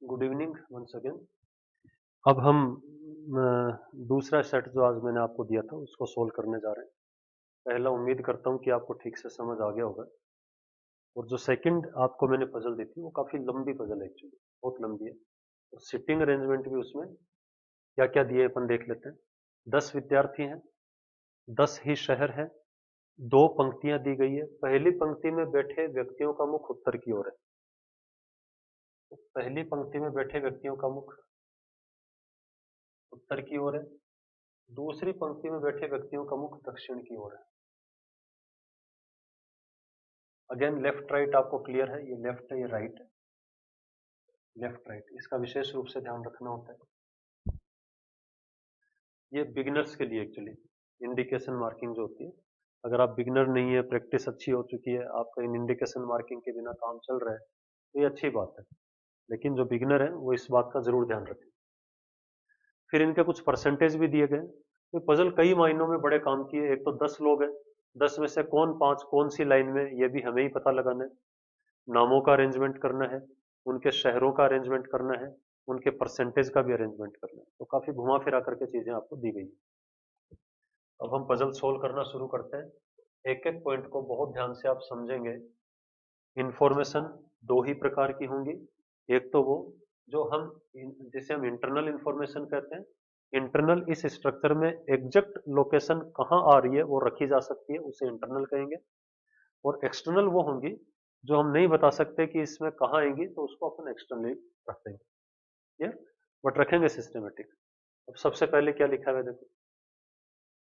Good evening once again. अब हम दूसरा सेट जो आज मैंने आपको दिया था उसको सोल्व करने जा रहे हैं। पहला उम्मीद करता हूँ कि आपको ठीक से समझ आ गया होगा। और जो सेकंड आपको मैंने पजल दी थी वो काफी लंबी पजल है, एक्चुअली बहुत लंबी है। और सिटिंग अरेंजमेंट भी उसमें क्या क्या दिए अपन देख लेते हैं। 10 विद्यार्थी हैं, 10 ही शहर है, 2 पंक्तियां दी गई है। पहली पंक्ति में बैठे व्यक्तियों का मुख उत्तर की ओर है। तो पहली पंक्ति में बैठे व्यक्तियों का मुख उत्तर की ओर है, दूसरी पंक्ति में बैठे व्यक्तियों का मुख दक्षिण की ओर है। अगेन लेफ्ट राइट आपको क्लियर है, ये लेफ्ट है ये राइट है। लेफ्ट राइट इसका विशेष रूप से ध्यान रखना होता है। ये बिगिनर्स के लिए एक्चुअली इंडिकेशन मार्किंग जो होती है, अगर आप बिगिनर नहीं है, प्रैक्टिस अच्छी हो चुकी है, आपका इन इंडिकेशन मार्किंग के बिना काम चल रहा है, तो ये अच्छी बात है। लेकिन जो बिगिनर है वो इस बात का जरूर ध्यान रखें। फिर इनके कुछ परसेंटेज भी दिए गए। तो पजल कई मायनों में बड़े काम की है। एक तो 10 लोग हैं, 10 में से कौन 5 कौन सी लाइन में, ये भी हमें ही पता लगाना है। नामों का अरेंजमेंट करना है, उनके शहरों का अरेंजमेंट करना है, उनके परसेंटेज का भी अरेंजमेंट करना है। तो काफी घुमा फिरा करके चीजें आपको दी गई है। अब हम पजल सोल्व करना शुरू करते हैं। एक एक पॉइंट को बहुत ध्यान से आप समझेंगे। इंफॉर्मेशन दो ही प्रकार की होंगी। एक तो वो जो हम जिसे हम इंटरनल इंफॉर्मेशन कहते हैं। इंटरनल इस स्ट्रक्चर में एग्जैक्ट लोकेशन कहाँ आ रही है वो रखी जा सकती है, उसे इंटरनल कहेंगे। और एक्सटर्नल वो होंगी जो हम नहीं बता सकते कि इसमें कहाँ आएंगी, तो उसको अपन एक्सटर्नली रख देंगे। ये बट रखेंगे सिस्टमेटिक। अब सबसे पहले क्या लिखा हुआ है देखो,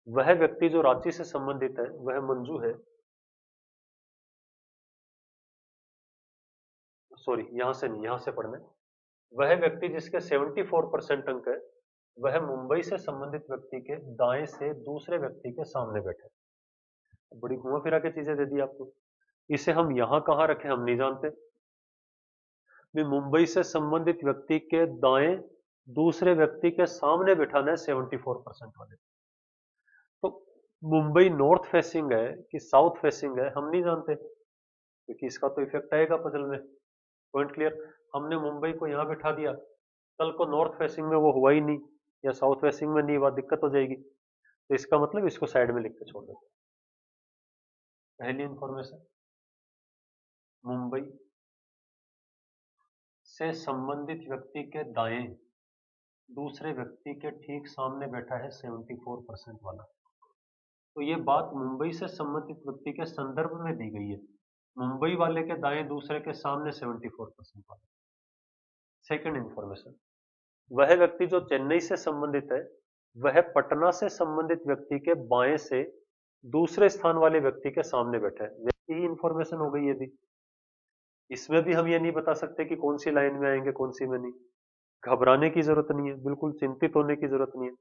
वह व्यक्ति जो रांची से संबंधित है वह मंजू है। सॉरी, यहां से नहीं, यहां से पढ़ना है। वह व्यक्ति जिसके 74% अंक है वह मुंबई से संबंधित व्यक्ति के दाएं से दूसरे व्यक्ति के सामने बैठे। बड़ी घुमा फिरा के चीजें दे दी आपको। इसे हम यहां कहां रखें हम नहीं जानते। भी मुंबई से संबंधित व्यक्ति के दाएं दूसरे व्यक्ति के सामने बिठाना है 74% वाले। तो मुंबई नॉर्थ फेसिंग है कि साउथ फेसिंग है हम नहीं जानते, क्योंकि इसका तो इफेक्ट आएगा पजल में। Point clear. हमने मुंबई को यहां बिठा दिया, कल को नॉर्थ फेसिंग में वो हुआ ही नहीं या साउथ फेसिंग में नहीं हुआ, दिक्कत हो जाएगी। तो इसका मतलब इसको साइड में लिख के छोड़ देते हैं। पहली इंफॉर्मेशन, मुंबई से संबंधित व्यक्ति के दाएं दूसरे व्यक्ति के ठीक सामने बैठा है 74% वाला। तो ये बात मुंबई से संबंधित व्यक्ति के संदर्भ में दी गई है। मुंबई वाले के दाएं दूसरे के सामने 74% वाला। सेकंड इंफॉर्मेशन, वह व्यक्ति जो चेन्नई से संबंधित है वह पटना से संबंधित व्यक्ति के बाएं से दूसरे स्थान वाले व्यक्ति के सामने बैठा है। व्यक्ति ही इंफॉर्मेशन हो गई। ये भी इसमें भी हम ये नहीं बता सकते कि कौन सी लाइन में आएंगे कौन सी में नहीं। घबराने की जरूरत नहीं है, बिल्कुल चिंतित होने की जरूरत नहीं है।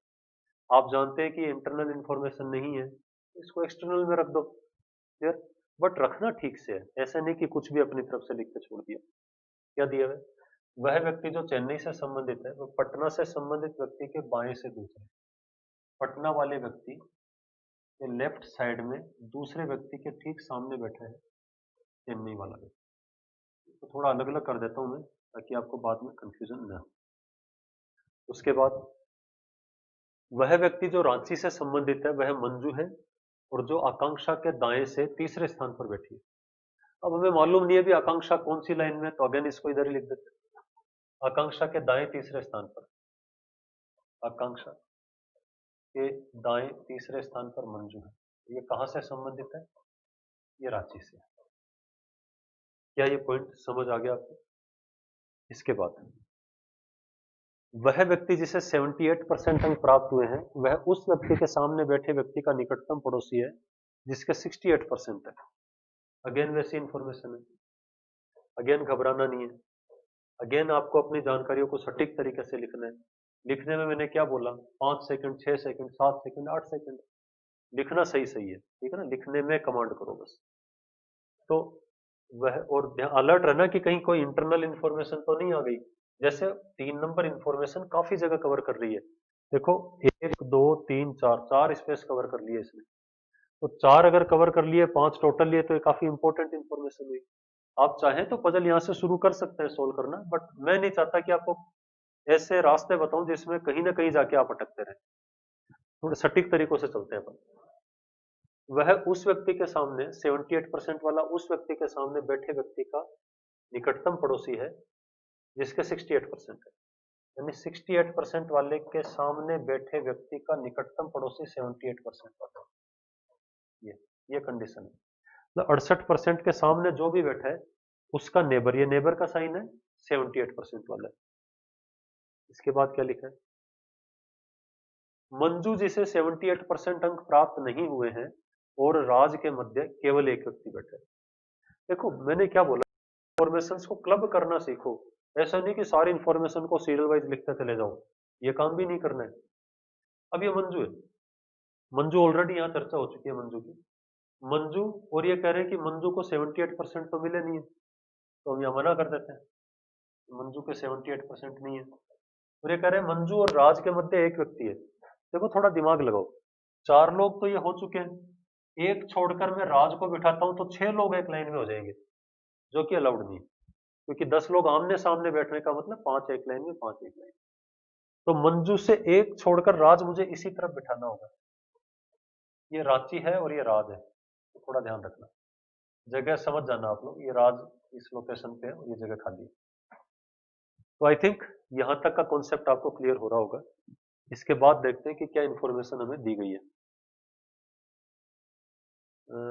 आप जानते हैं कि इंटरनल इंफॉर्मेशन नहीं है, इसको एक्सटर्नल में रख दो। क्लियर। बट रखना ठीक से है, ऐसा नहीं कि कुछ भी अपनी तरफ से लिख के छोड़ दिया। क्या दिया है, वह व्यक्ति जो चेन्नई से संबंधित है वह पटना से संबंधित व्यक्ति के बाएं से दूसरे, पटना वाले व्यक्ति के लेफ्ट साइड में दूसरे व्यक्ति के ठीक सामने बैठा है चेन्नई वाला व्यक्ति। तो थोड़ा अलग अलग कर देता हूं मैं ताकि आपको बाद में कंफ्यूजन न हो। उसके बाद वह व्यक्ति जो रांची से संबंधित है वह मंजू है और जो आकांक्षा के दाएं से तीसरे स्थान पर बैठी है। अब हमें मालूम नहीं है भी आकांक्षा कौन सी लाइन में, तो अगेन इसको इधर ही लिख देते हैं। आकांक्षा के दाएं तीसरे स्थान पर, आकांक्षा के दाएं तीसरे स्थान पर मंजू है। ये कहां से संबंधित है, ये रांची से। क्या ये पॉइंट समझ आ गया आपको। इसके बाद वह व्यक्ति जिसे 78% अंक प्राप्त हुए हैं वह उस व्यक्ति के सामने बैठे व्यक्ति का निकटतम पड़ोसी है जिसके 68% है। अगेन वैसी इंफॉर्मेशन है, अगेन घबराना नहीं है। अगेन आपको अपनी जानकारियों को सटीक तरीके से लिखना है। लिखने में मैंने क्या बोला, 5 सेकंड 6 सेकंड 7 सेकंड 8 सेकंड, लिखना सही सही है, ठीक है ना। लिखने में कमांड करो बस। तो वह, और अलर्ट रहना कि कहीं कोई इंटरनल इंफॉर्मेशन तो नहीं आ गई। जैसे 3 नंबर इंफॉर्मेशन काफी जगह कवर कर रही है। देखो 1 2 3 4, 4 स्पेस कवर कर लिए इसने। तो 4 अगर कवर कर लिए, 5 टोटल लिए, तो ये काफी इंपॉर्टेंट इंफॉर्मेशन हुई। आप चाहें तो पजल यहां से शुरू कर सकते हैं सोल्व करना, बट मैं नहीं चाहता कि आपको ऐसे रास्ते बताऊं जिसमें कहीं ना कहीं जाके आप अटकते रहे। थोड़े सटीक तरीकों से चलते हैं अपन। वह उस व्यक्ति के सामने 78% वाला उस व्यक्ति के सामने बैठे व्यक्ति का निकटतम पड़ोसी है जिसके 68% है। यानी 68% वाले के सामने बैठे व्यक्ति का निकटतम पड़ोसी 78% वाला है। ये कंडीशन है। मतलब 68% के सामने जो भी बैठा है उसका नेबर, ये नेबर का साइन है 78% वाला है। इसके बाद क्या लिखा है? मंजू जिसे 78% अंक प्राप्त नहीं हुए हैं और राज के मध्य केवल एक व्यक्ति बैठा है। देखो मैंने क्या बोला, इंफॉर्मेशन को क्लब करना सीखो। ऐसा नहीं कि सारी इंफॉर्मेशन को सीरियल वाइज लिखते चले जाओ, ये काम भी नहीं करना है। अब ये मंजू है, मंजू ऑलरेडी यहाँ चर्चा हो चुकी है मंजू की। मंजू, और ये कह रहे हैं कि मंजू को 78% तो मिले नहीं है, तो हम यहाँ मना कर देते हैं, मंजू के 78% नहीं है। और ये कह रहे हैं मंजू और राज के मध्य एक व्यक्ति है। देखो थोड़ा दिमाग लगाओ, 4 लोग तो ये हो चुके हैं, एक छोड़कर मैं राज को बिठाता हूं तो 6 लोग एक लाइन में हो जाएंगे, जो कि अलाउड नहीं है, क्योंकि 10 लोग आमने सामने बैठने का मतलब 5 एक लाइन में, 5 एक लाइन। तो मंजू से एक छोड़कर राज मुझे इसी तरफ बिठाना होगा। ये रांची है और ये राज है, तो थोड़ा ध्यान रखना, जगह समझ जाना आप लोग। ये राज इस लोकेशन पे है और ये जगह खाली है। तो आई थिंक यहां तक का कॉन्सेप्ट आपको क्लियर हो रहा होगा। इसके बाद देखते हैं कि क्या इंफॉर्मेशन हमें दी गई है।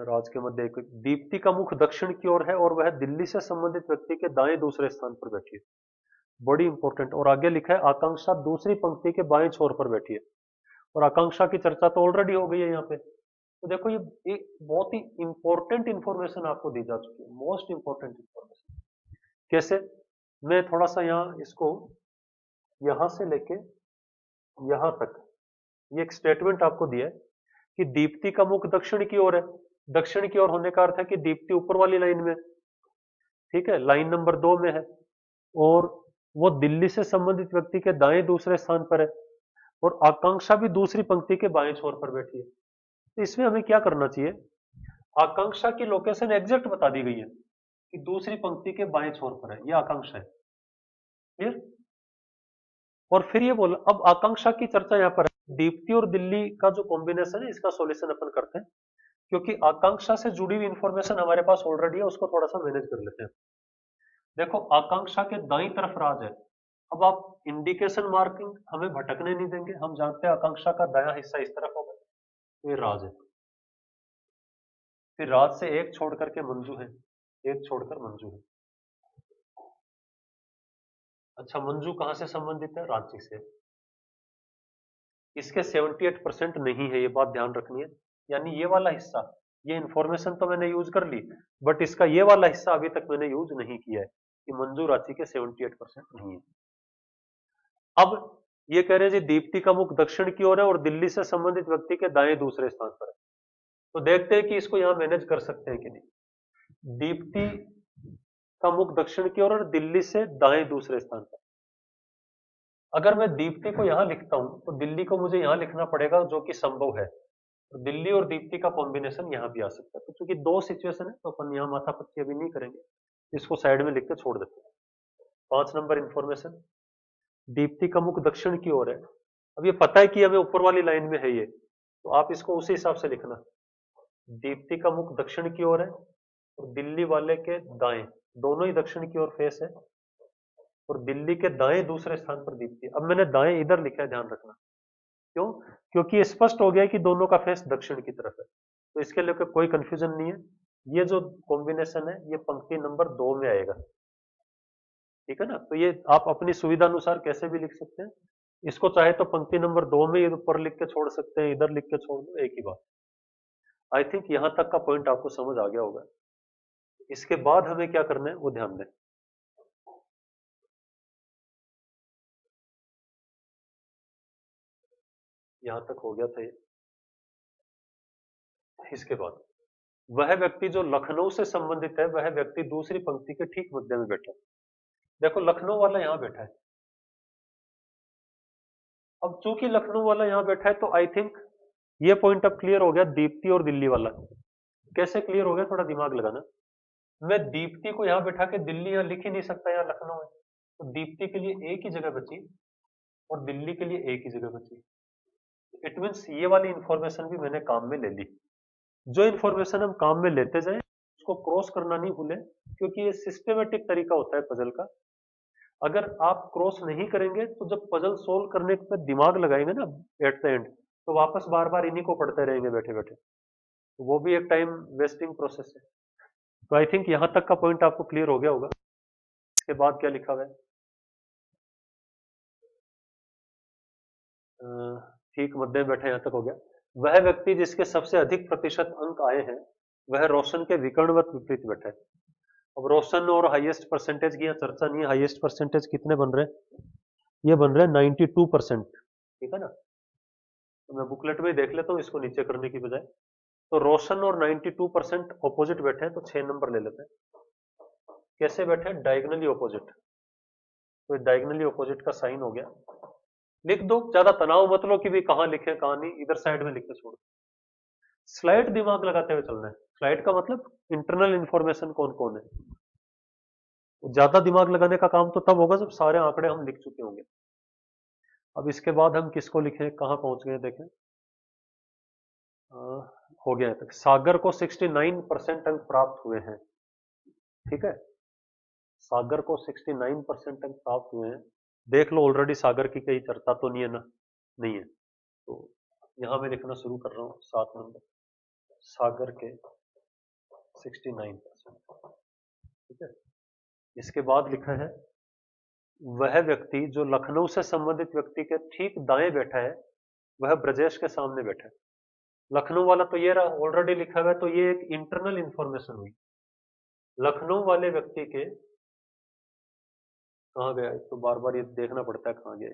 राज के मध्य एक दीप्ति का मुख दक्षिण की ओर है और वह दिल्ली से संबंधित व्यक्ति के दाएं दूसरे स्थान पर बैठी है। बड़ी इंपॉर्टेंट। और आगे लिखा है आकांक्षा दूसरी पंक्ति के बाएं छोर पर बैठी है। और आकांक्षा की चर्चा तो ऑलरेडी हो गई है यहाँ पे। तो देखो ये एक बहुत ही इंपॉर्टेंट इंफॉर्मेशन आपको दी जा चुकी है, मोस्ट इंपॉर्टेंट इंफॉर्मेशन। कैसे? मैं थोड़ा सा यहाँ इसको यहां से लेके यहां तक ये एक स्टेटमेंट आपको दिया है कि दीप्ति का मुख दक्षिण की ओर है। दक्षिण की ओर होने का अर्थ है कि दीप्ति ऊपर वाली लाइन में, ठीक है, लाइन नंबर 2 में है, और वो दिल्ली से संबंधित व्यक्ति के दाएं दूसरे स्थान पर है, और आकांक्षा भी दूसरी पंक्ति के बाएं छोर पर बैठी है। तो इसमें हमें क्या करना चाहिए? आकांक्षा की लोकेशन एग्जैक्ट बता दी गई है कि दूसरी पंक्ति के बाएं छोर पर है, ये आकांक्षा है। क्लियर? और फिर ये बोला, अब आकांक्षा की चर्चा यहाँ पर है, दीप्ति और दिल्ली का जो कॉम्बिनेशन है इसका सॉल्यूशन अपन करते हैं, क्योंकि आकांक्षा से जुड़ी हुई इंफॉर्मेशन हमारे पास ऑलरेडी है, उसको थोड़ा सा मैनेज कर लेते हैं। देखो आकांक्षा के दाईं तरफ राज है। अब आप इंडिकेशन मार्किंग हमें भटकने नहीं देंगे, हम जानते हैं आकांक्षा का दायां हिस्सा इस तरफ होगा, तो ये राज है। फिर राज से एक छोड़ करके मंजू है, एक छोड़कर मंजू है। अच्छा मंजू कहां से संबंधित है? रांची से। इसके 78% नहीं है, ये बात ध्यान रखनी है। यानी ये वाला हिस्सा, ये इंफॉर्मेशन तो मैंने यूज कर ली, बट इसका ये वाला हिस्सा अभी तक मैंने यूज नहीं किया है कि मंजू रांची के 78% नहीं है। अब ये कह रहे हैं जी दीप्ति का मुख दक्षिण की ओर है और दिल्ली से संबंधित व्यक्ति के दाएं दूसरे स्थान पर है। तो देखते हैं कि इसको यहां मैनेज कर सकते हैं कि नहीं। दीप्ति का मुख दक्षिण की ओर और दिल्ली से दाएं दूसरे स्थान पर। अगर मैं दीप्ति को यहां लिखता हूं तो दिल्ली को मुझे यहां लिखना पड़ेगा, जो कि संभव है। तो दिल्ली और दीप्ति का कॉम्बिनेशन यहां भी आ सकता है। तो चूंकि 2 सिचुएशन है तो अपन यहां माथापच्ची अभी नहीं करेंगे, इसको साइड में लिख के छोड़ देते हैं। 5 नंबर इंफॉर्मेशन, दीप्ति का मुख दक्षिण की ओर है। अब ये पता है कि हमें ऊपर वाली लाइन में है ये, तो आप इसको उसी हिसाब से लिखना। दीप्ति का मुख दक्षिण की ओर है और दिल्ली वाले के दाएं, दोनों ही दक्षिण की ओर फेस है, और दिल्ली के दाएं दूसरे स्थान पर दीप्ति। अब मैंने दाएं इधर लिखा है, ध्यान रखना। क्यों? क्योंकि ये स्पष्ट हो गया है कि दोनों का फेस दक्षिण की तरफ है, तो इसके लिए कोई कंफ्यूजन नहीं है। ये जो कॉम्बिनेशन है ये पंक्ति नंबर 2 में आएगा, ठीक है ना। तो ये आप अपनी सुविधा अनुसार कैसे भी लिख सकते हैं। इसको चाहे तो पंक्ति नंबर 2 में ऊपर लिख के छोड़ सकते हैं, इधर लिख के छोड़ दो, एक ही बात। आई थिंक यहां तक का पॉइंट आपको समझ आ गया होगा। इसके बाद हमें क्या करना है वो ध्यान दें। यहां तक हो गया था ये। इसके बाद वह व्यक्ति जो लखनऊ से संबंधित है, वह व्यक्ति दूसरी पंक्ति के ठीक मध्य में बैठा है। देखो लखनऊ वाला यहां बैठा है। अब चूंकि लखनऊ वाला यहां बैठा है तो आई थिंक ये पॉइंट अब क्लियर हो गया, दीप्ति और दिल्ली वाला। कैसे क्लियर हो गया? थोड़ा दिमाग लगाना। मैं दीप्ति को यहाँ बैठा के दिल्ली यहाँ लिख ही नहीं सकता, यहाँ लखनऊ है, तो दीप्ति के लिए एक ही जगह बची और दिल्ली के लिए एक ही जगह बची। इट मीन्स ये वाली इंफॉर्मेशन भी मैंने काम में ले ली। जो इंफॉर्मेशन हम काम में लेते जाएं उसको क्रॉस करना नहीं भूलें, क्योंकि ये सिस्टमेटिक तरीका होता है पजल का। अगर आप क्रॉस नहीं करेंगे तो जब पजल सोल्व करने पे दिमाग लगाएंगे ना एट द एंड, तो वापस बार बार इन्हीं को पढ़ते रहेंगे बैठे बैठे, तो वो भी एक टाइम वेस्टिंग प्रोसेस है। तो आई थिंक यहां तक का पॉइंट आपको क्लियर हो गया होगा। इसके बाद क्या लिखा हुआ है? ठीक, मध्य में बैठे, यहां तक हो गया। वह व्यक्ति जिसके सबसे अधिक प्रतिशत अंक आए हैं वह रोशन के विकर्णवत विपरीत बैठा है। अब रोशन और हाईएस्ट परसेंटेज की यहाँ चर्चा नहीं है। हाईएस्ट परसेंटेज कितने बन रहे हैं? ये बन रहे हैं 92%। ठीक है ना? तो मैं बुकलेट में देख लेता हूँ इसको नीचे करने की बजाय। तो रोशन और 92% ऑपोजिट बैठे हैं, तो 6 नंबर ले लेते हैं। कैसे बैठे हैं? Diagonally opposite. तो डायगनली ऑपोजिट का साइन हो गया। लिख दो, ज्यादा तनाव मत लो कि भी कहां लिखे कहां नहीं, इधर साइड में लिख के छोड़। स्लाइड दिमाग लगाते हुए चलना है। स्लाइड का मतलब इंटरनल इंफॉर्मेशन कौन कौन है। ज्यादा दिमाग लगाने का काम तो तब होगा जब सारे आंकड़े हम लिख चुके होंगे। अब इसके बाद हम किसको लिखें, कहां पहुंच गए देखें। हो गया है तक। सागर को 69% अंक प्राप्त हुए हैं। ठीक है, सागर को 69% अंक प्राप्त हुए हैं। देख लो ऑलरेडी सागर की कहीं चर्चा तो नहीं है ना? नहीं है। तो यहां मैं लिखना शुरू कर रहा हूं 7 नंबर, सागर के 69%। ठीक है, इसके बाद लिखा है वह व्यक्ति जो लखनऊ से संबंधित व्यक्ति के ठीक दाएं बैठा है वह ब्रजेश के सामने बैठा है। लखनऊ वाला तो ये रहा, ऑलरेडी लिखा हुआ है, तो ये एक इंटरनल इंफॉर्मेशन हुई। लखनऊ वाले व्यक्ति के कहाँ गया, तो बार बार ये देखना पड़ता है कहाँ गया।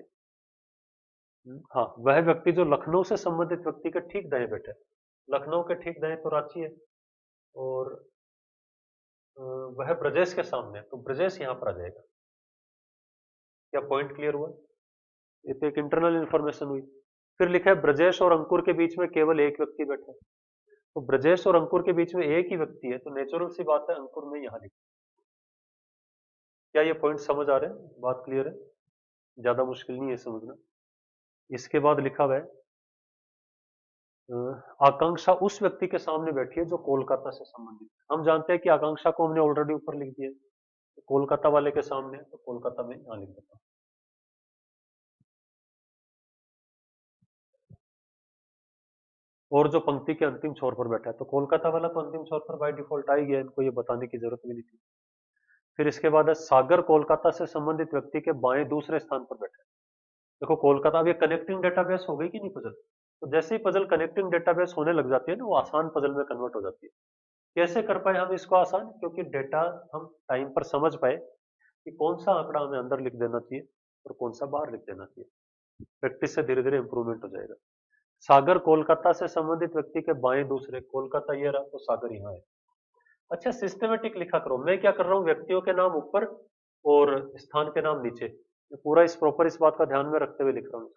हाँ, वह व्यक्ति जो लखनऊ से संबंधित व्यक्ति के ठीक दाएं बैठा है। लखनऊ के ठीक दाएं तो रांची है, और वह ब्रजेश के सामने है, तो ब्रजेश यहाँ पर आ जाएगा। क्या पॉइंट क्लियर हुआ? ये तो एक इंटरनल इंफॉर्मेशन हुई। फिर लिखा है ब्रजेश और अंकुर के बीच में केवल एक व्यक्ति बैठा है। तो ब्रजेश और अंकुर के बीच में एक ही व्यक्ति है, तो नेचुरल सी बात है अंकुर में यहाँ लिखा। क्या ये पॉइंट समझ आ रहे हैं? बात क्लियर है? ज्यादा मुश्किल नहीं है समझना। इसके बाद लिखा हुआ है आकांक्षा उस व्यक्ति के सामने बैठी है जो कोलकाता से संबंधित है। हम जानते हैं कि आकांक्षा को हमने ऑलरेडी ऊपर लिख दिया, तो कोलकाता वाले के सामने, तो कोलकाता में यहाँ लिख देता हूँ। और जो पंक्ति के अंतिम छोर पर बैठा है, तो कोलकाता वाला तो अंतिम छोर पर बाय डिफॉल्ट आ ही गया, इनको ये बताने की जरूरत भी नहीं थी। फिर इसके बाद है सागर कोलकाता से संबंधित व्यक्ति के बाएं दूसरे स्थान पर बैठा है। देखो कोलकाता, अब ये कनेक्टिंग डेटाबेस हो गई कि नहीं पजल? तो जैसे ही पजल कनेक्टिंग डेटाबेस होने लग जाती है ना, वो आसान पजल में कन्वर्ट हो जाती है। कैसे कर पाए हम इसको आसान? क्योंकि डेटा हम टाइम पर समझ पाए कि कौन सा आंकड़ा हमें अंदर लिख देना चाहिए और कौन सा बाहर लिख देना चाहिए। प्रैक्टिस से धीरे धीरे इंप्रूवमेंट हो जाएगा। सागर कोलकाता से संबंधित व्यक्ति के बाएं दूसरे, कोलकाता ये रहा, तो सागर यहाँ है। अच्छा, सिस्टमेटिक लिखा करो। मैं क्या कर रहा हूँ, व्यक्तियों के नाम ऊपर और स्थान के नाम नीचे, पूरा इस प्रॉपर इस बात का ध्यान में रखते हुए लिख रहा हूँ।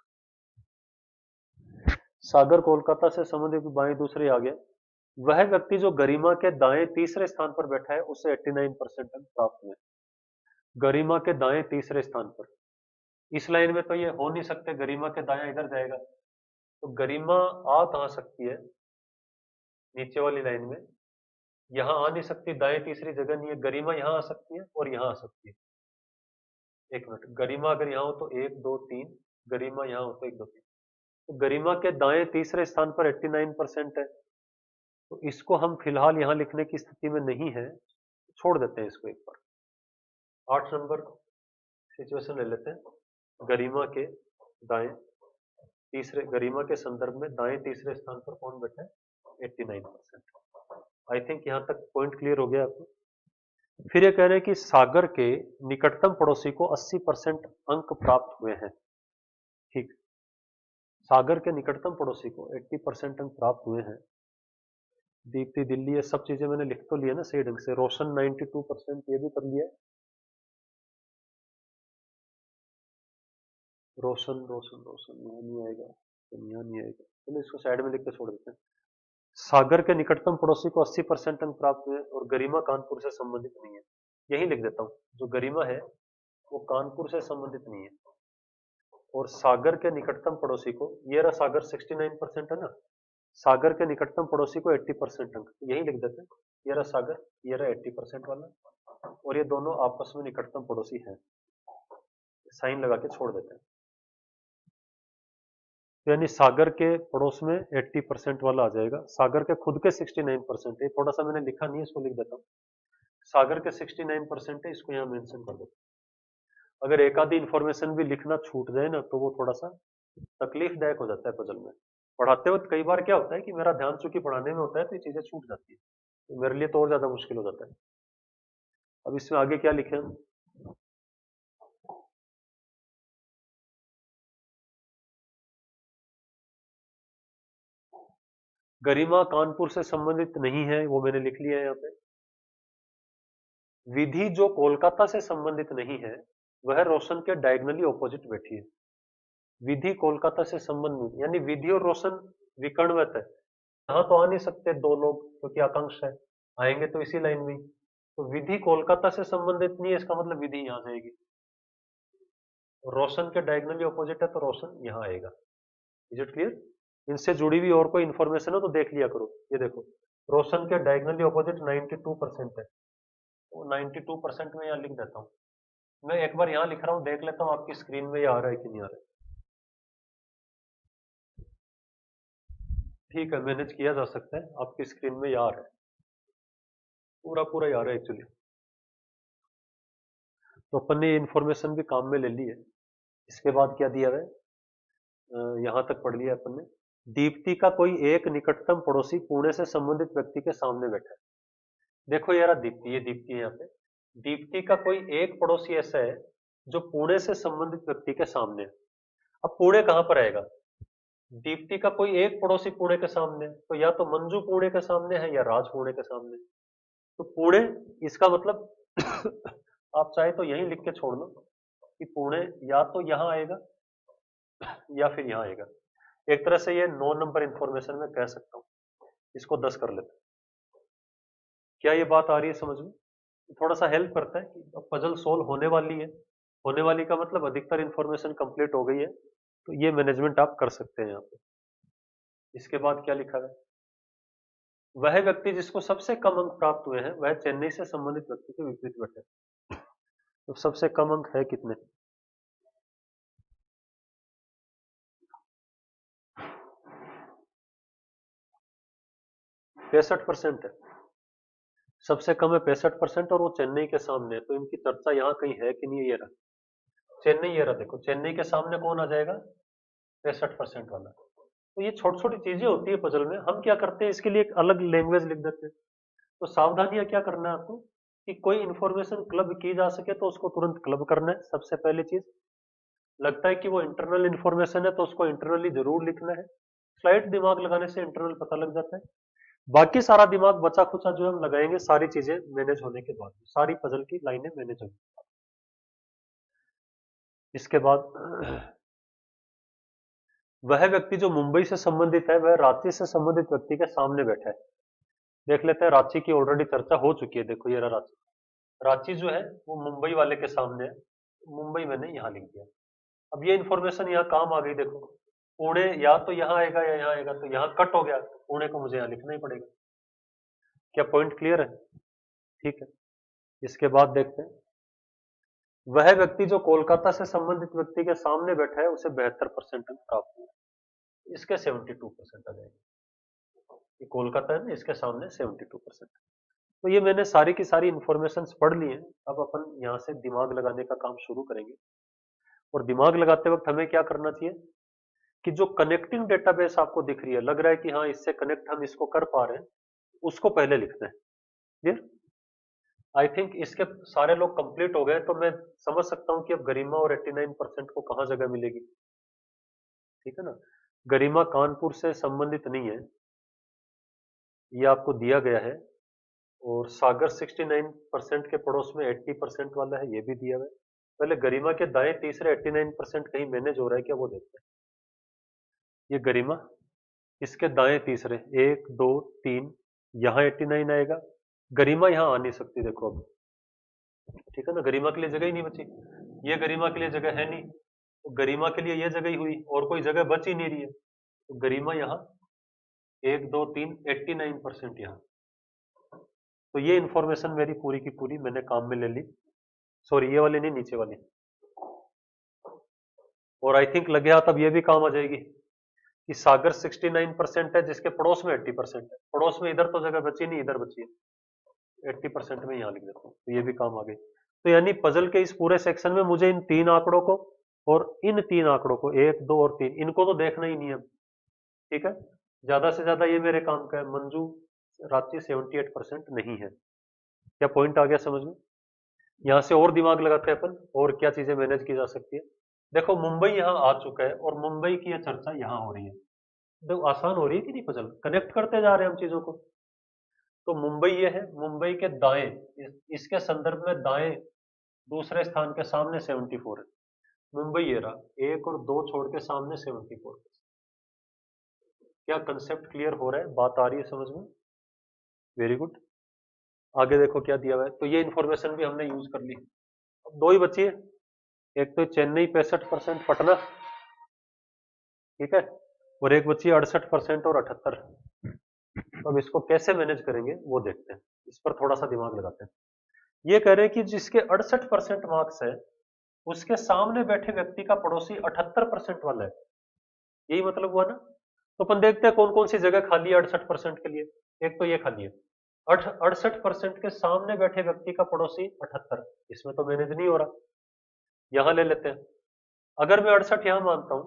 सागर कोलकाता से संबंधित बाएं दूसरे आ गया। वह व्यक्ति जो गरिमा के दाएं तीसरे स्थान पर बैठा है उसे 89% अंक प्राप्त हुए। गरिमा के दाएं तीसरे स्थान पर, इस लाइन में तो ये हो नहीं सकते, गरिमा के दाएं इधर जाएगा, तो गरिमा आ कहां सकती है? नीचे वाली लाइन में। यहां आ नहीं सकती, दाएं तीसरी जगह नहीं है। गरिमा यहां आ सकती है और यहां आ सकती है। एक मिनट, गरिमा अगर यहाँ हो तो 1 2 3, गरिमा यहाँ हो तो 1 2 3, तो गरिमा के दाएं तीसरे स्थान पर 89% है, तो इसको हम फिलहाल यहाँ लिखने की स्थिति में नहीं है, छोड़ देते हैं इसको एक बार। 8 नंबर सिचुएशन ले लेते हैं। गरिमा के दाएं तीसरे, गरिमा के संदर्भ में दाएं तीसरे स्थान पर कौन बैठा है? 89%। आई थिंक यहाँ तक पॉइंट क्लियर हो गया आपको। फिर ये कह रहे हैं कि सागर के निकटतम पड़ोसी को 80% अंक प्राप्त हुए हैं। ठीक, सागर के निकटतम पड़ोसी को 80% अंक प्राप्त हुए हैं। दीप्ति दिल्ली, ये सब चीजें मैंने लिख तो लिया ना सही ढंग से। रोशन 92%, ये भी कर लिया है। रोशन रोशन रोशन यहाँ नहीं आएगा, तो यहाँ नहीं आएगा, चलो इसको साइड में लिख के छोड़ देते हैं। सागर के निकटतम पड़ोसी को 80% अंक प्राप्त हुए और गरिमा कानपुर से संबंधित नहीं है। यही लिख देता हूँ, जो गरिमा है वो कानपुर से संबंधित नहीं है। और सागर के निकटतम पड़ोसी को, ये रहा सागर 69% है ना, सागर के निकटतम पड़ोसी को 80% अंक, यही लिख देते हैं। ये रहा सागर, ये रहा 80% वाला, और ये दोनों आपस में निकटतम पड़ोसी हैं, साइन लगा के छोड़ देते हैं। तो यानी सागर के पड़ोस में 80% वाला आ जाएगा, सागर के खुद के 69% है, थोड़ा सा मैंने लिखा नहीं है, इसको लिख देता हूँ। सागर के 69% है, इसको यहाँ मेंशन कर देता हूँ। अगर एक आधी इंफॉर्मेशन भी लिखना छूट जाए ना, तो वो थोड़ा सा तकलीफदायक हो जाता है पजल में। पढ़ाते वक्त कई बार क्या होता है कि मेरा ध्यान चूंकि पढ़ाने में होता है, तो ये चीजें छूट जाती है, तो मेरे लिए तो और ज्यादा मुश्किल हो जाता है। अब इसमें आगे क्या लिखे हम? गरिमा कानपुर से संबंधित नहीं है, वो मैंने लिख लिया है यहाँ पे। विधि जो कोलकाता से संबंधित नहीं है, वह रोशन के डायगनली ऑपोजिट बैठी है। विधि कोलकाता से संबंधित, यानी विधि और रोशन विकर्णवत है, यहाँ तो आ नहीं सकते दो लोग, क्योंकि आकांक्षा है, आएंगे तो इसी लाइन में। तो विधि कोलकाता से संबंधित नहीं है, इसका मतलब विधि यहाँ जाएगी। रोशन के डायगनली ऑपोजिट है, तो रोशन यहाँ आएगा। Is it clear? इनसे जुड़ी हुई और कोई इंफॉर्मेशन हो तो देख लिया करो। ये देखो, रोशन के डायगनली ऑपोजिट 92% है, तो 92% में यहाँ लिख देता हूँ। मैं एक बार यहाँ लिख रहा हूँ, देख लेता हूँ आपकी स्क्रीन में ये आ रहा है कि नहीं आ रहा है। ठीक है, मैनेज किया जा सकता है, आपकी स्क्रीन में ये आ रहा है, पूरा पूरा ही आ रहा है एक्चुअली। तो अपन ने ये इन्फॉर्मेशन भी काम में ले ली है। इसके बाद क्या दिया है, यहां तक पढ़ लिया अपन ने। दीप्ति का कोई एक निकटतम पड़ोसी पुणे से संबंधित व्यक्ति के सामने बैठा है। देखो यार, दीप्ति, ये दीप्ति है यहाँ पे। दीप्ति का कोई एक पड़ोसी ऐसा है जो पुणे से संबंधित व्यक्ति के सामने है। अब पुणे कहां पर आएगा? दीप्ति का कोई एक पड़ोसी पुणे के सामने है, तो या तो मंजू पुणे के सामने है या राज पुणे के सामने है। तो पुणे, इसका मतलब आप चाहे तो यही लिख के छोड़ लो कि पुणे या तो यहां आएगा या फिर यहां आएगा। एक तरह से ये 9 नंबर इंफॉर्मेशन में कह सकता हूं, इसको 10 कर लेते हैं। क्या ये बात आ रही है समझ में? थोड़ा सा हेल्प करता है कि अब पजल सोल्व होने वाली है, होने वाली का मतलब अधिकतर इंफॉर्मेशन कंप्लीट हो गई है, तो ये मैनेजमेंट आप कर सकते हैं यहाँ पे। इसके बाद क्या लिखा है? वह व्यक्ति जिसको सबसे कम अंक प्राप्त हुए हैं, वह चेन्नई से संबंधित व्यक्ति के विपरीत बैठे। तो सबसे कम अंक है कितने? 65% है। सबसे कम है 65%, और वो चेन्नई के सामने है, तो इनकी चर्चा यहाँ कहीं है कि नहीं? ये रहा चेन्नई, ये रहा देखो, चेन्नई के सामने कौन आ जाएगा? 65% वाला। तो ये छोटी छोटी चीजें होती है पजल में, हम क्या करते हैं, इसके लिए एक अलग लैंग्वेज लिख देते हैं। तो सावधानियां क्या करना है आपको, कि कोई इंफॉर्मेशन क्लब की जा सके तो उसको तुरंत क्लब करना है, सबसे पहली चीज। लगता है कि वो इंटरनल इंफॉर्मेशन है तो उसको इंटरनली जरूर लिखना है। स्लाइट दिमाग लगाने से इंटरनल पता लग जाता है। बाकी सारा दिमाग बचा खुचा जो हम लगाएंगे, सारी चीजें मैनेज होने के बाद, सारी पजल की लाइनें मैनेज होंगी। इसके बाद वह व्यक्ति जो मुंबई से संबंधित है, वह रांची से संबंधित व्यक्ति के सामने बैठा है। देख लेते हैं, रांची की ऑलरेडी चर्चा हो चुकी है। देखो ये रहा रांची, रांची जो है वो मुंबई वाले के सामने है, मुंबई मैंने यहाँ लिख दिया। अब ये इंफॉर्मेशन यहाँ काम आ गई। देखो, पुणे या तो यहाँ आएगा या यहाँ आएगा, तो यहाँ कट हो गया, पुणे को मुझे यहाँ लिखना ही पड़ेगा। क्या पॉइंट क्लियर है? ठीक है। इसके बाद देखते हैं, वह व्यक्ति जो कोलकाता से संबंधित व्यक्ति के सामने बैठा है, उसे 72% अंक प्राप्त हुआ। इसके 72% आ जाएंगे। ये कोलकाता है ना, इसके सामने 72%। तो ये मैंने सारी की सारी इंफॉर्मेशन पढ़ ली है। अब अपन यहाँ से दिमाग लगाने का काम शुरू करेंगे। और दिमाग लगाते वक्त हमें क्या करना चाहिए, कि जो कनेक्टिंग डेटाबेस आपको दिख रही है, लग रहा है कि हाँ इससे कनेक्ट हम इसको कर पा रहे हैं, उसको पहले लिखना है। क्लियर? आई थिंक इसके सारे लोग कंप्लीट हो गए, तो मैं समझ सकता हूं कि अब गरिमा और 89% को कहां जगह मिलेगी। ठीक है ना? गरिमा कानपुर से संबंधित नहीं है, ये आपको दिया गया है। और सागर 69% के पड़ोस में 80% वाला है, ये भी दिया हुआ है। पहले गरिमा के दाएं तीसरे 89% कहीं मैनेज हो रहा है क्या, वो देखते हैं। ये गरिमा इसके दाएं तीसरे, 1 2 3, यहाँ 89 आएगा। गरिमा यहाँ आ नहीं सकती देखो अब, ठीक है ना, गरिमा के लिए जगह ही नहीं बची, ये गरिमा के लिए जगह है नहीं, तो गरिमा के लिए ये जगह ही हुई और कोई जगह बच ही नहीं रही है, तो गरिमा यहाँ 1 2 3 89% यहाँ। तो ये इंफॉर्मेशन मेरी पूरी की पूरी मैंने काम में ले ली, सॉरी ये वाली नहीं, नीचे वाली। और आई थिंक लगे हाथ अब ये भी काम आ जाएगी कि सागर 69% है जिसके पड़ोस में 80% है, पड़ोस में इधर तो जगह बची नहीं, इधर बची है 80% में, यहाँ लिख देता हूँ, तो ये भी काम आ गई। तो यानी पजल के इस पूरे सेक्शन में मुझे इन 3 आंकड़ों को और इन 3 आंकड़ों को 1 2 और 3 इनको तो देखना ही नहीं है, ठीक है। ज्यादा से ज्यादा ये मेरे काम का है, मंजू रांची 78% नहीं है। क्या पॉइंट आ गया समझ में? यहां से और दिमाग लगाते हैं अपन, और क्या चीजें मैनेज की जा सकती है। देखो मुंबई यहाँ आ चुका है और मुंबई की यह चर्चा यहाँ हो रही है, तो आसान हो रही है कि नहीं, पजल कनेक्ट करते जा रहे हैं हम चीजों को। तो मुंबई ये है, मुंबई के दाएं, इसके संदर्भ में दाएं दूसरे स्थान के सामने 74 है, मुंबई ये रहा, 1 और 2 छोड़ के सामने 74। क्या कंसेप्ट क्लियर हो रहा है, बात आ रही है समझ में? Very good. आगे देखो क्या दिया हुआ है, तो ये इंफॉर्मेशन भी हमने यूज कर ली। अब 2 ही बची है, एक तो चेन्नई 65% पटना, ठीक है, और एक बची 68% और 78। तो अब इसको कैसे मैनेज करेंगे वो देखते हैं, इस पर थोड़ा सा दिमाग लगाते हैं। ये कह रहे हैं कि जिसके 68% मार्क्स है उसके सामने बैठे व्यक्ति का पड़ोसी 78% वाला है, यही मतलब हुआ ना। तो अपन देखते हैं कौन कौन सी जगह खाली है 68% के लिए। एक तो ये खाली है, 68% के सामने बैठे व्यक्ति का पड़ोसी 78, इसमें तो मैनेज नहीं हो रहा, यहां ले लेते हैं। अगर मैं 68 यहां मानता हूं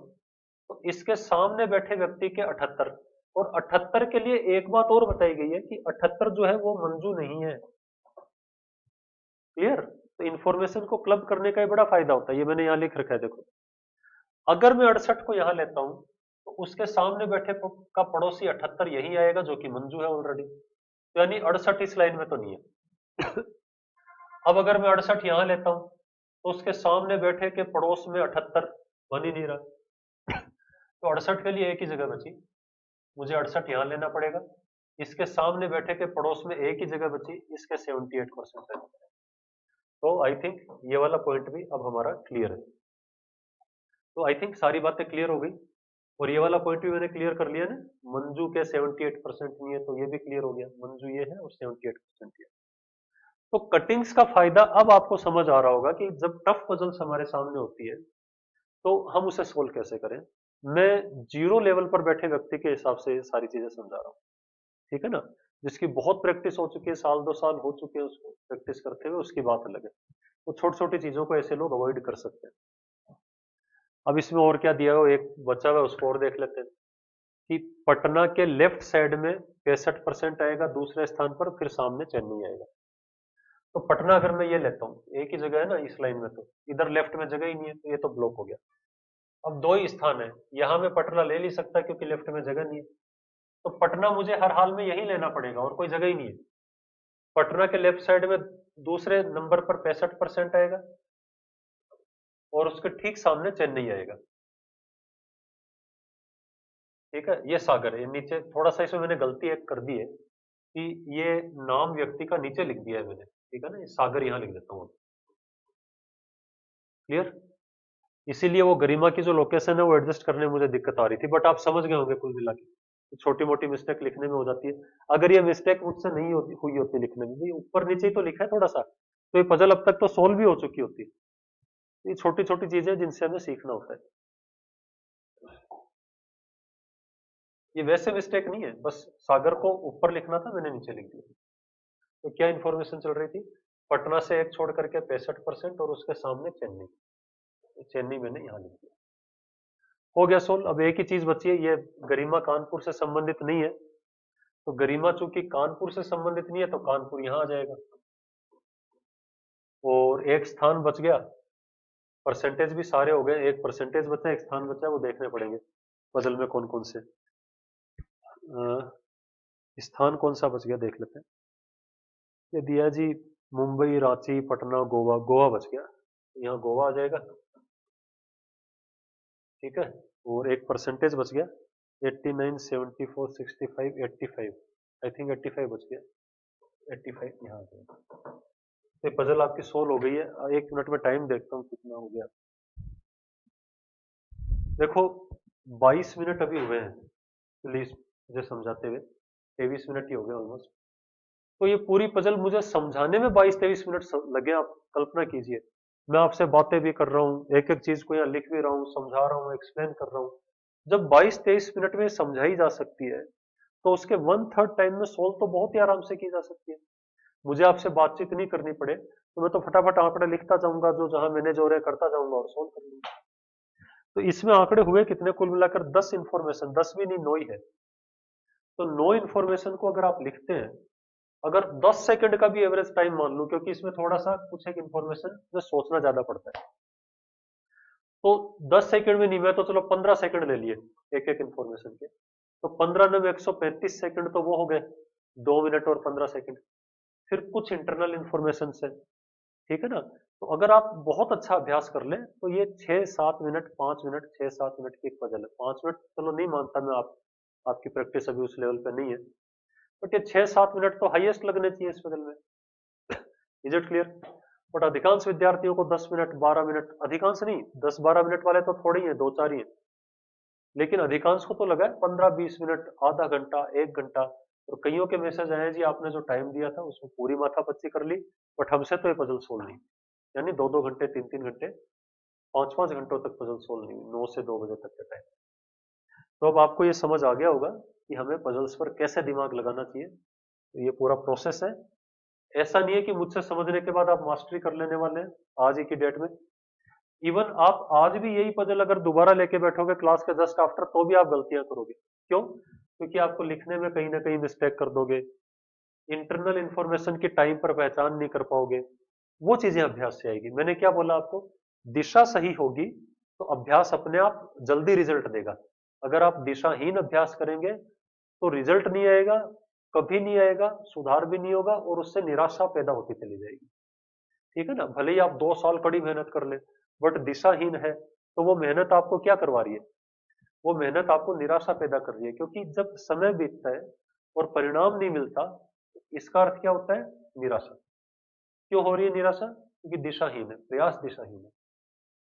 तो इसके सामने बैठे व्यक्ति के 78, और 78 के लिए एक बात और बताई गई है कि 78 जो है वो मंजू नहीं है। क्लियर? तो इंफॉर्मेशन को क्लब करने का ही बड़ा फायदा होता है, ये मैंने यहां लिख रखा है देखो। अगर मैं 68 को यहां लेता हूं तो उसके सामने बैठे का पड़ोसी 78 यही आएगा जो कि मंजू है ऑलरेडी, तो यानी 68 इस लाइन में तो नहीं है। अब अगर मैं 68 यहां लेता हूं तो उसके सामने बैठे के पड़ोस में 78 बन ही नहीं रहा, तो 68 के लिए एक ही जगह बची, मुझे 68 यहां लेना पड़ेगा, इसके सामने बैठे के पड़ोस में एक ही जगह बची, इसके 78% है। तो आई थिंक ये वाला पॉइंट भी अब हमारा क्लियर है। तो आई थिंक सारी बातें क्लियर हो गई, और ये वाला पॉइंट भी मैंने क्लियर कर लिया ना, मंजू के 78% नहीं है, तो ये भी क्लियर हो गया, मंजू ये है और 78% ये। तो कटिंग्स का फायदा अब आपको समझ आ रहा होगा कि जब टफ पजल्स हमारे सामने होती है तो हम उसे सोल्व कैसे करें। मैं जीरो लेवल पर बैठे व्यक्ति के हिसाब से सारी चीजें समझा रहा हूँ, ठीक है ना। जिसकी बहुत प्रैक्टिस हो चुकी है, 1-2 साल हो चुके हैं उसको प्रैक्टिस करते हुए, उसकी बात अलग है, तो छोटी छोटी चीजों को ऐसे लोग अवॉइड कर सकते हैं। अब इसमें और क्या दिया हो, एक बचा हुआ है उसको और देख लेते हैं कि पटना के लेफ्ट साइड में 65% आएगा दूसरे स्थान पर, फिर सामने चेन्नई आएगा। तो पटना अगर मैं ये लेता हूँ, एक ही जगह है ना इस लाइन में, तो इधर लेफ्ट में जगह ही नहीं है, तो ये तो ब्लॉक हो गया। अब 2 ही स्थान है, यहां में पटना ले नहीं सकता क्योंकि लेफ्ट में जगह नहीं है, तो पटना मुझे हर हाल में यही लेना पड़ेगा और कोई जगह ही नहीं है। पटना के लेफ्ट साइड में दूसरे नंबर पर 65% आएगा और उसके ठीक सामने चेन्नई आएगा, ठीक है। ये सागर है, नीचे थोड़ा सा इसमें मैंने गलती एक कर दी है कि ये नाम व्यक्ति का नीचे लिख दिया है मैंने, ठीक है ना, ये सागर यहां लिख देता हूँ। क्लियर? इसीलिए वो गरिमा की जो लोकेशन है वो एडजस्ट करने में मुझे दिक्कत आ रही थी, बट आप समझ गए होंगे कुल मिला के, छोटी मोटी मिस्टेक लिखने में हो जाती है। अगर ये मिस्टेक मुझसे नहीं होती हुई होती लिखने में, भाई ऊपर नीचे ही तो लिखा है थोड़ा सा, तो ये पजल अब तक तो सोल्व भी हो चुकी होती। ये छोटी छोटी चीजें जिनसे हमें सीखना होता है, ये वैसे मिस्टेक नहीं है, बस सागर को ऊपर लिखना था, मैंने नीचे लिख दिया। तो क्या इंफॉर्मेशन चल रही थी, पटना से एक छोड़ करके 65% और उसके सामने चेन्नई, तो चेन्नई मैंने यहाँ लिख दिया। हो गया सोल्व। अब एक ही चीज बची है, ये गरिमा कानपुर से संबंधित नहीं है, तो गरिमा चूंकि कानपुर से संबंधित नहीं है तो कानपुर यहां आ जाएगा, और एक स्थान बच गया, परसेंटेज भी सारे हो गए, एक परसेंटेज बचा, एक स्थान बचा, वो देखने पड़ेंगे पजल में कौन कौन से। स्थान कौन सा बच गया देख लेते हैं। ये दिया जी मुंबई, रांची, पटना, गोवा, गोवा बच गया, यहाँ गोवा आ जाएगा, ठीक है, और एक परसेंटेज बच गया, 89, 74, 65, 85, आई थिंक 85 बच गया, 85 यहाँ पे। ये पजल आपकी सोल्व हो गई है। एक मिनट में टाइम देखता हूँ कितना हो गया। देखो 22 मिनट अभी हुए हैं प्लीज मुझे समझाते हुए, 23 मिनट ही हो गए ऑलमोस्ट। तो ये पूरी पजल मुझे समझाने में 22-23 मिनट लगे। आप कल्पना कीजिए, मैं आपसे बातें भी कर रहा हूँ, एक एक चीज को यहाँ लिख भी रहा हूँ, समझा रहा हूँ, एक्सप्लेन कर रहा हूँ। जब 22-23 मिनट में समझाई जा सकती है तो उसके 1/3 टाइम में सोल्व तो बहुत ही आराम से की जा सकती है। मुझे आपसे बातचीत नहीं करनी पड़े तो मैं तो फटाफट आंकड़े लिखता जाऊंगा, जो जहां मैंने जो है करता जाऊंगा और सोल्व कर लूंगा। तो इसमें आंकड़े हुए कितने, कुल मिलाकर 10 इंफॉर्मेशन, 10 भी नहीं 9 ही है। तो 9 इंफॉर्मेशन को अगर आप लिखते हैं, अगर 10 सेकंड का भी एवरेज टाइम मान लूं, क्योंकि इसमें थोड़ा सा कुछ एक इंफॉर्मेशन में सोचना ज्यादा पड़ता है, तो 10 सेकंड में नहीं, मैं तो चलो 15 सेकंड ले लिए एक एक इंफॉर्मेशन के, तो 15 में 135 सेकंड तो वो हो गए, 2 मिनट और 15 सेकंड। फिर कुछ इंटरनल इंफॉर्मेशन है, ठीक है ना। तो अगर आप बहुत अच्छा अभ्यास कर लें तो ये 6-7 मिनट, 5 मिनट, 6-7 मिनट की एक पजल है। 5 मिनट चलो नहीं मानता मैं, आपकी प्रैक्टिस अभी उस लेवल पे नहीं है, बट ये 6-7 मिनट तो हाईएस्ट लगने चाहिए इस पजल में। Is it clear? बट अधिकांश विद्यार्थियों को 10 मिनट, 12 मिनट, अधिकांश नहीं, 10-12 मिनट वाले तो थोड़े ही है, 2-4 ही है, लेकिन अधिकांश को तो लगा है 15-20 मिनट, आधा घंटा, 1 घंटा। और कईयों के मैसेज आए जी आपने जो टाइम दिया था उसमें पूरी माथापच्ची कर ली, बट हमसे तो ये पजल सोल्व नहीं, यानी 2-2 घंटे, 3-3 घंटे, 5-5 घंटों तक पजल सोल्व नहीं हुई, 9 से 2 बजे तक के टाइम। तो अब आपको ये समझ आ गया होगा कि हमें पजल्स पर कैसे दिमाग लगाना चाहिए। तो ये पूरा प्रोसेस है। ऐसा नहीं है कि मुझसे समझने के बाद आप मास्टरी कर लेने वाले हैं आज ही की डेट में। इवन आप आज भी यही पजल अगर दोबारा लेके बैठोगे क्लास के जस्ट आफ्टर, तो भी आप गलतियां करोगे। क्यों? क्योंकि आपको लिखने में कहीं ना कहीं मिस्टेक कर दोगे, इंटरनल इंफॉर्मेशन की टाइम पर पहचान नहीं कर पाओगे। वो चीजें अभ्यास से आएगी। मैंने क्या बोला आपको, दिशा सही होगी तो अभ्यास अपने आप जल्दी रिजल्ट देगा। अगर आप दिशाहीन अभ्यास करेंगे तो रिजल्ट नहीं आएगा, कभी नहीं आएगा, सुधार भी नहीं होगा और उससे निराशा पैदा होती चली जाएगी। ठीक है ना। भले ही आप 2 साल कड़ी मेहनत कर ले, बट दिशाहीन है तो वो मेहनत आपको क्या करवा रही है, वो मेहनत आपको निराशा पैदा कर रही है। क्योंकि जब समय बीतता है और परिणाम नहीं मिलता, इसका अर्थ क्या होता है, निराशा। क्यों हो रही है निराशा? क्योंकि दिशाहीन है, प्रयास दिशाहीन है।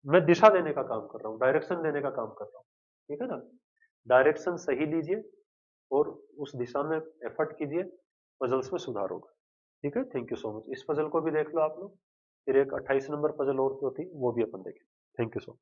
मैं दिशा देने का काम कर रहा हूँ, डायरेक्शन देने का काम कर रहा हूँ, ठीक है ना। डायरेक्शन सही लीजिए और उस दिशा में एफर्ट कीजिए, पजल्स में सुधार होगा। ठीक है, थैंक यू सो मच। इस पजल को भी देख लो आप लोग, फिर एक 28 नंबर पजल और जो थी वो भी अपन देखें। Thank you so much.